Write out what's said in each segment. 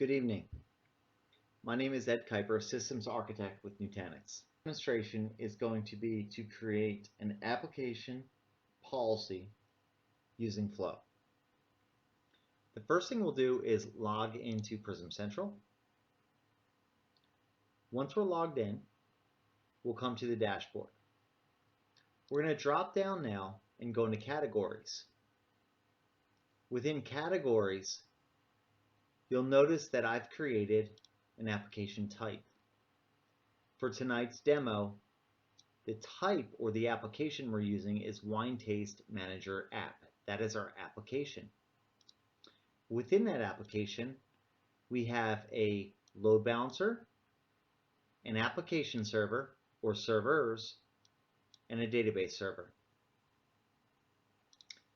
Good evening. My name is Ed Kuiper, Systems Architect with Nutanix. The demonstration is going to be to create an application policy using Flow. The first thing we'll do is log into Prism Central. Once we're logged in, we'll come to the dashboard. We're going to drop down now and go into Categories. Within Categories, you'll notice that I've created an application type. For tonight's demo, the type or the application we're using is Wine Taste Manager App. That is our application. Within that application, we have a load balancer, an application server or servers, and a database server.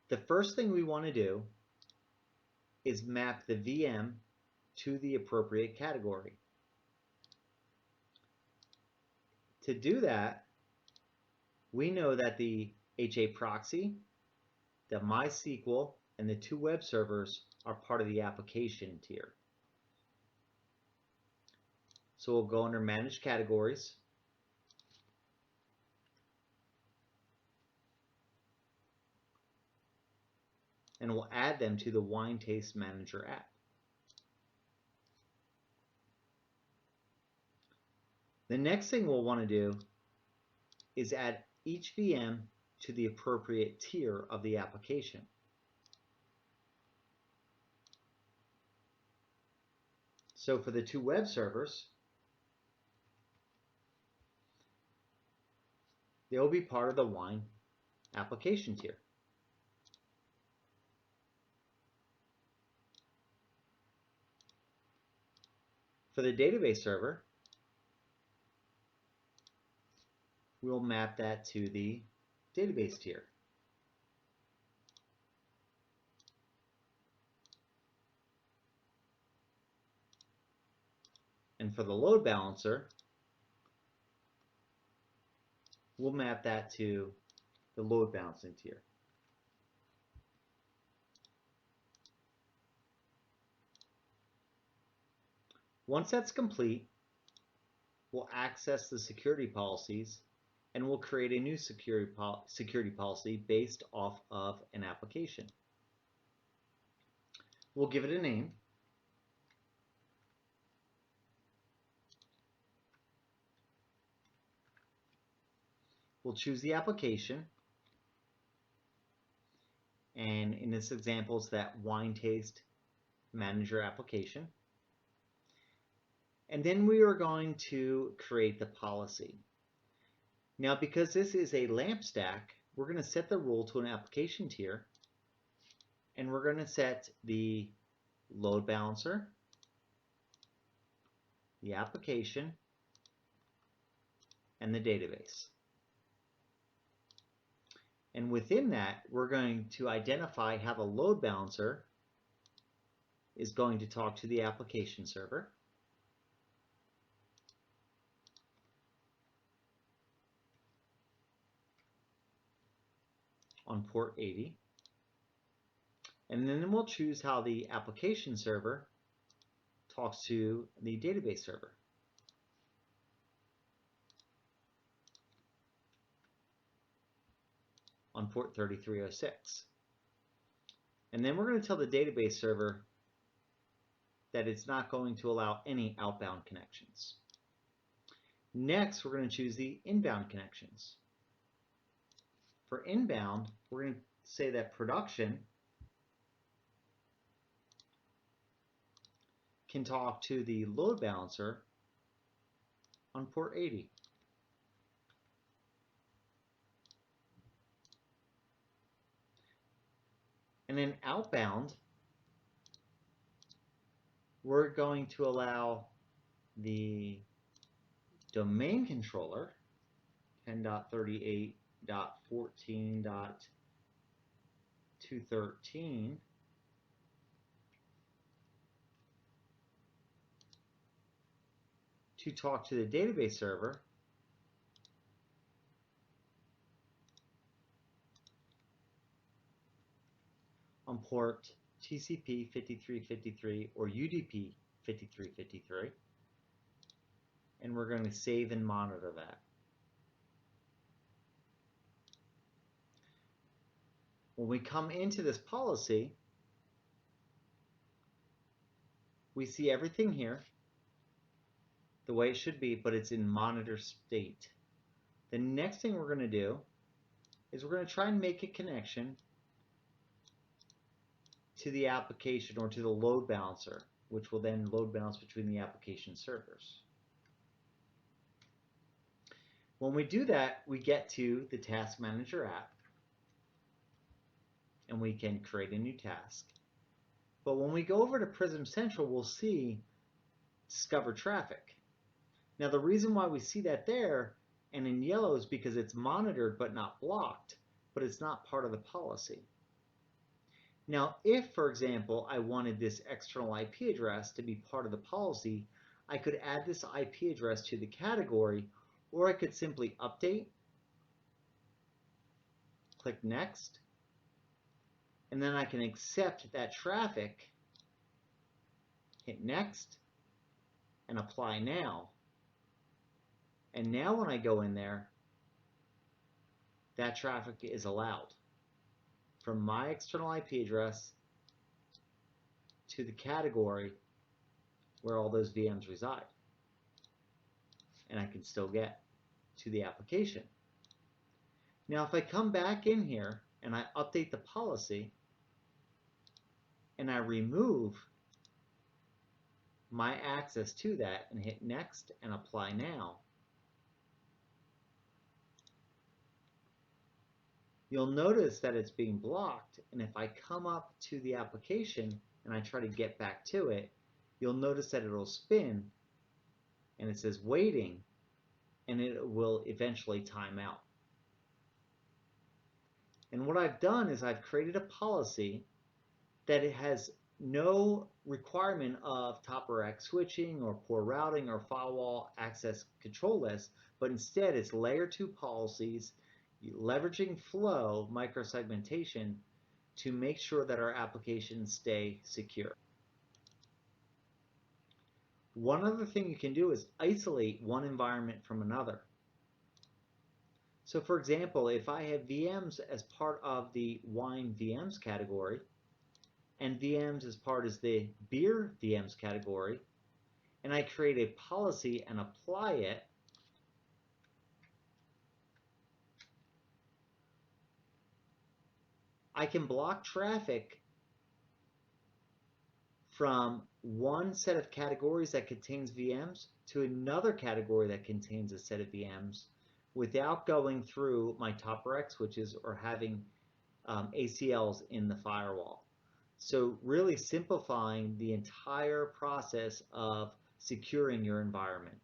The first thing we want to do is map the VM to the appropriate category. To do that, we know that the HA proxy, the MySQL, and the two web servers are part of the application tier. So we'll go under Manage Categories, and we'll add them to the Wine Taste Manager app. The next thing we'll want to do is add each VM to the appropriate tier of the application. So for the two web servers, they'll be part of the Wine application tier. For the database server, we'll map that to the database tier. And for the load balancer, we'll map that to the load balancing tier. Once that's complete, we'll access the security policies and we'll create a new security policy based off of an application. We'll give it a name. We'll choose the application. And in this example, it's that Wine Taste Manager application. And then we are going to create the policy. Now, because this is a LAMP stack, we're going to set the rule to an application tier, and we're going to set the load balancer, the application, and the database. And within that, we're going to identify how the load balancer is going to talk to the application server. On port 80. And then we'll choose how the application server talks to the database server. On port 3306. And then we're going to tell the database server that it's not going to allow any outbound connections. Next, we're going to choose the inbound connections. For inbound, we're going to say that production can talk to the load balancer on port 80. And then outbound, we're going to allow the domain controller 10.38.14.213 to talk to the database server on port TCP 5353 or UDP 5353. And we're going to save and monitor that. When we come into this policy, we see everything here the way it should be, but it's in monitor state. The next thing we're going to do is we're going to try and make a connection to the application or to the load balancer, which will then load balance between the application servers. When we do that, we get to the Task Manager app, and we can create a new task. But when we go over to Prism Central, we'll see Discover Traffic. Now the reason why we see that there and in yellow is because it's monitored but not blocked, but it's not part of the policy. Now if, for example, I wanted this external IP address to be part of the policy, I could add this IP address to the category, or I could simply update, click Next, and then I can accept that traffic, hit Next, and Apply Now. And now when I go in there, that traffic is allowed from my external IP address to the category where all those VMs reside. And I can still get to the application. Now if I come back in here and I update the policy and I remove my access to that and hit Next and Apply Now, you'll notice that it's being blocked, and if I come up to the application and I try to get back to it, you'll notice that it'll spin and it says waiting, and it will eventually time out. And what I've done is I've created a policy that it has no requirement of top or rack switching or port routing or firewall access control list, but instead it's layer 2 policies leveraging flow microsegmentation to make sure that our applications stay secure. One other thing you can do is isolate one environment from another. So for example, if I have VMs as part of the wine VMs category and VMs as part of the beer VMs category, and I create a policy and apply it, I can block traffic from one set of categories that contains VMs to another category that contains a set of VMs without going through my top rack switches or having ACLs in the firewall. So really simplifying the entire process of securing your environment.